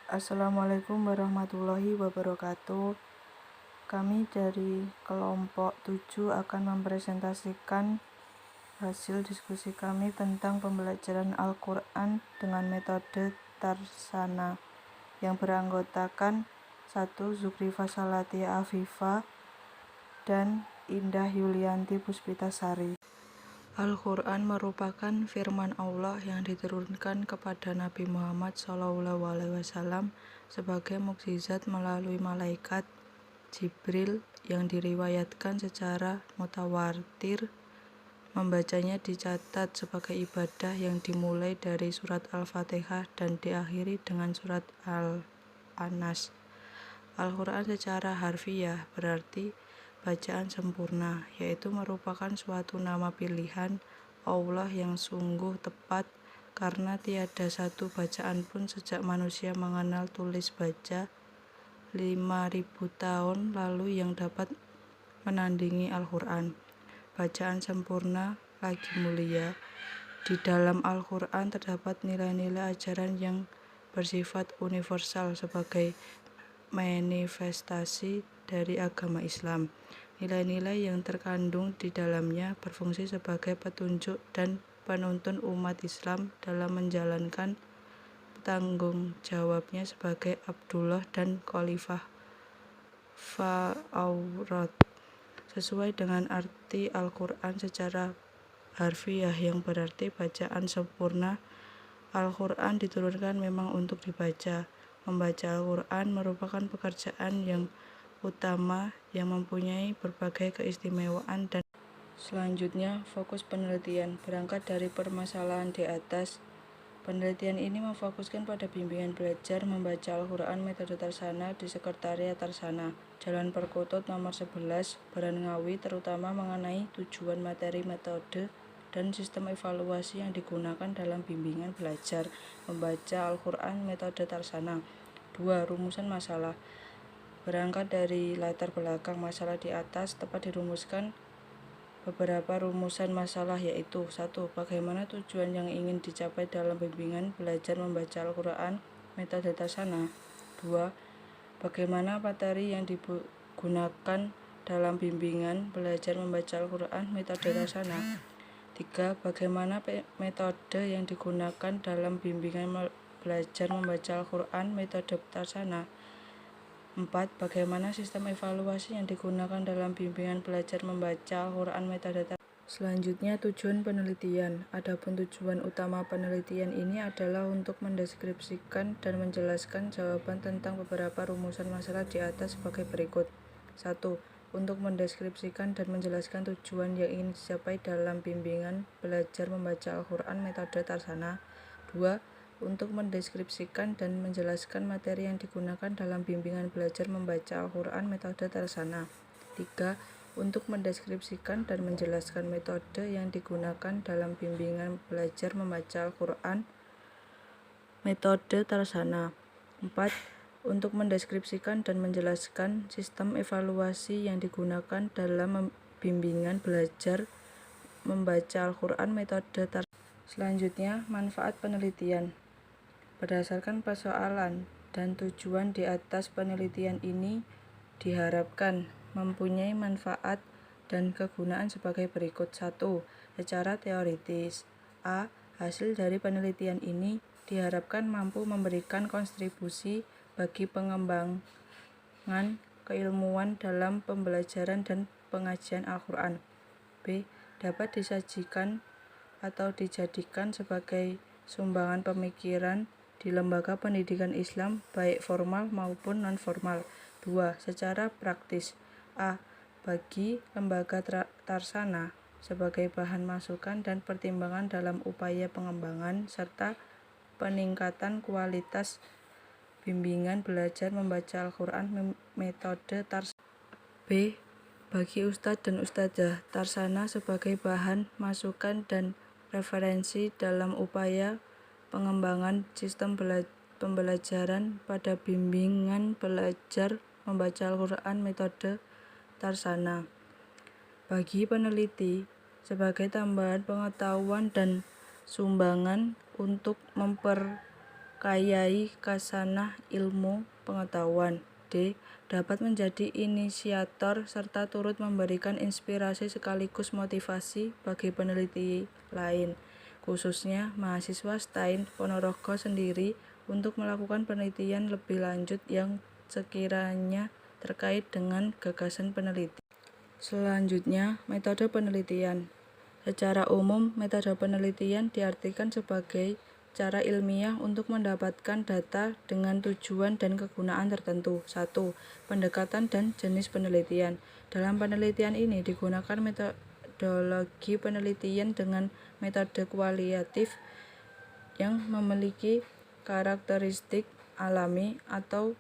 Assalamualaikum warahmatullahi wabarakatuh. Kami dari kelompok 7 akan mempresentasikan hasil diskusi kami tentang pembelajaran Al-Quran dengan metode Tarsana yang beranggotakan 1. Zukrifa Salatia Afifa dan Indah Yulianti Puspitasari. Al-Quran merupakan firman Allah yang diturunkan kepada Nabi Muhammad SAW sebagai mukjizat melalui malaikat Jibril yang diriwayatkan secara mutawatir. Membacanya dicatat sebagai ibadah yang dimulai dari surat Al-Fatihah dan diakhiri dengan surat Al-Anas. Al-Quran secara harfiah berarti bacaan sempurna, yaitu merupakan suatu nama pilihan Allah yang sungguh tepat karena tiada satu bacaan pun sejak manusia mengenal tulis baca 5.000 tahun lalu yang dapat menandingi Al-Quran. Bacaan sempurna lagi mulia. Di dalam Al-Quran terdapat nilai-nilai ajaran yang bersifat universal sebagai manifestasi dari agama Islam. Nilai-nilai yang terkandung di dalamnya berfungsi sebagai petunjuk dan penuntun umat Islam dalam menjalankan tanggung jawabnya sebagai Abdullah dan Khalifah Fa'aurat. Sesuai dengan arti Al-Quran secara harfiah yang berarti bacaan sempurna, Al-Quran diturunkan memang untuk dibaca. Membaca Al-Quran merupakan pekerjaan yang utama yang mempunyai berbagai keistimewaan dan selanjutnya fokus penelitian. Berangkat dari permasalahan di atas, penelitian ini memfokuskan pada bimbingan belajar membaca Al-Quran metode Tarsana di Sekretariat Tarsana, Jalan Perkutut nomor 11, Barangawi, terutama mengenai tujuan materi metode dan sistem evaluasi yang digunakan dalam bimbingan belajar membaca Al-Quran metode Tarsana. 2. Rumusan masalah. Berangkat dari latar belakang masalah di atas, dapat dirumuskan beberapa rumusan masalah, yaitu 1. Bagaimana tujuan yang ingin dicapai dalam bimbingan belajar membaca Al-Quran metode Tarsana. 2. Bagaimana materi yang digunakan dalam bimbingan belajar membaca Al-Quran metode Tarsana. 3. Bagaimana metode yang digunakan dalam bimbingan belajar membaca Al-Quran metode Tarsana. 4. Bagaimana sistem evaluasi yang digunakan dalam bimbingan belajar membaca Al-Quran metode Tarsana. Selanjutnya, tujuan penelitian. Adapun tujuan utama penelitian ini adalah untuk mendeskripsikan dan menjelaskan jawaban tentang beberapa rumusan masalah di atas sebagai berikut. 1. Untuk mendeskripsikan dan menjelaskan tujuan yang ingin dicapai dalam bimbingan belajar membaca Al-Quran metode Tarsana. 2. Untuk mendeskripsikan dan menjelaskan materi yang digunakan dalam bimbingan belajar membaca Al-Quran metode Tarsana. 3. Untuk mendeskripsikan dan menjelaskan metode yang digunakan dalam bimbingan belajar membaca Al-Quran metode Tarsana. 4. Untuk mendeskripsikan dan menjelaskan sistem evaluasi yang digunakan dalam bimbingan belajar membaca Al-Quran metode Tarsana. Selanjutnya, manfaat penelitian. Berdasarkan persoalan dan tujuan di atas, penelitian ini diharapkan mempunyai manfaat dan kegunaan sebagai berikut. 1. Secara teoritis, A. Hasil dari penelitian ini diharapkan mampu memberikan kontribusi bagi pengembangan keilmuan dalam pembelajaran dan pengajian Al-Quran. B. Dapat disajikan atau dijadikan sebagai sumbangan pemikiran di lembaga pendidikan Islam baik formal maupun non-formal. 2. Secara praktis, A. Bagi lembaga Tarsana sebagai bahan masukan dan pertimbangan dalam upaya pengembangan serta peningkatan kualitas bimbingan belajar membaca Al-Quran metode Tarsana. B. Bagi Ustadz dan Ustadzah Tarsana sebagai bahan masukan dan referensi dalam upaya pengembangan sistem pembelajaran pada bimbingan belajar membaca Al-Quran metode Tarsana. Bagi peneliti sebagai tambahan pengetahuan dan sumbangan untuk memperluas memperkayai khasanah ilmu pengetahuan. D. Dapat menjadi inisiator serta turut memberikan inspirasi sekaligus motivasi bagi peneliti lain, khususnya mahasiswa STAIN Ponorogo sendiri, untuk melakukan penelitian lebih lanjut yang sekiranya terkait dengan gagasan peneliti. Selanjutnya, metode penelitian. Secara umum, metode penelitian diartikan sebagai cara ilmiah untuk mendapatkan data dengan tujuan dan kegunaan tertentu. 1. Pendekatan dan jenis penelitian. Dalam penelitian ini digunakan metodologi penelitian dengan metode kualitatif yang memiliki karakteristik alami atau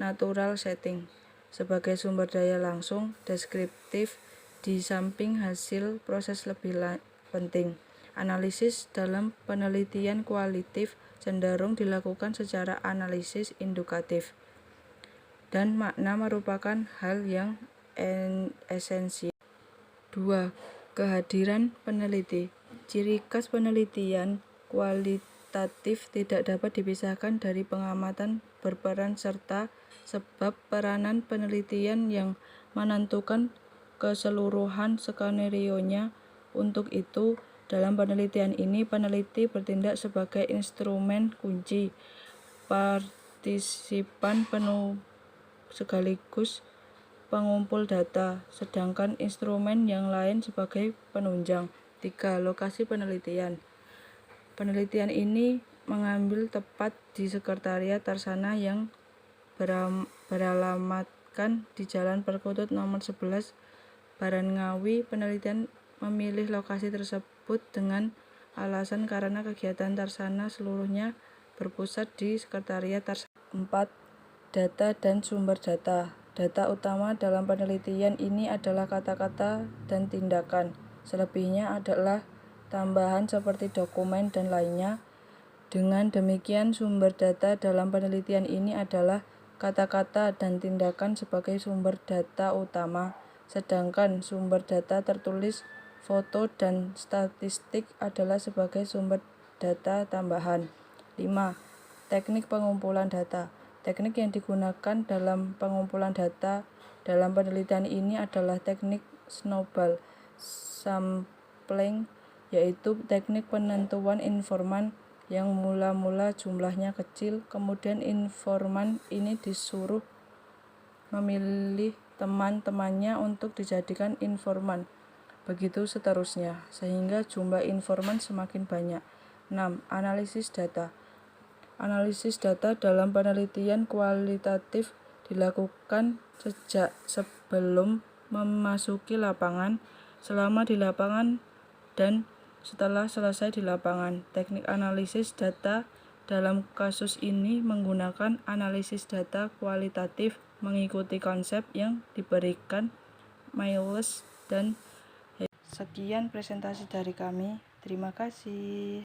natural setting sebagai sumber daya langsung deskriptif, di samping hasil proses lebih penting. Analisis dalam penelitian kualitatif cenderung dilakukan secara analisis indukatif, dan makna merupakan hal yang esensial. 2. Kehadiran peneliti. Ciri khas penelitian kualitatif tidak dapat dipisahkan dari pengamatan berperan serta, sebab peranan penelitian yang menentukan keseluruhan skenario-nya. Untuk itu, dalam penelitian ini peneliti bertindak sebagai instrumen kunci, partisipan penuh sekaligus pengumpul data, sedangkan instrumen yang lain sebagai penunjang. 3. Lokasi penelitian. Penelitian ini mengambil tepat di Sekretariat Tarsana yang beralamatkan di Jalan Perkutut nomor 11, Barangawi. Penelitian memilih lokasi tersebut dengan alasan karena kegiatan Tarsana seluruhnya berpusat di Sekretariat Tarsana. 4. Data dan sumber data. Data utama dalam penelitian ini adalah kata-kata dan tindakan. Selebihnya adalah tambahan seperti dokumen dan lainnya. Dengan demikian, sumber data dalam penelitian ini adalah kata-kata dan tindakan sebagai sumber data utama, sedangkan sumber data tertulis, foto, dan statistik adalah sebagai sumber data tambahan. 5. Teknik pengumpulan data. Teknik yang digunakan dalam pengumpulan data dalam penelitian ini adalah teknik snowball sampling, yaitu teknik penentuan informan yang mula-mula jumlahnya kecil, kemudian informan ini disuruh memilih teman-temannya untuk dijadikan informan, begitu seterusnya, sehingga jumlah informan semakin banyak. 6. Analisis data. Analisis data dalam penelitian kualitatif dilakukan sejak sebelum memasuki lapangan, selama di lapangan, dan setelah selesai di lapangan. Teknik analisis data dalam kasus ini menggunakan analisis data kualitatif mengikuti konsep yang diberikan Miles dan Sekian presentasi dari kami. Terima kasih.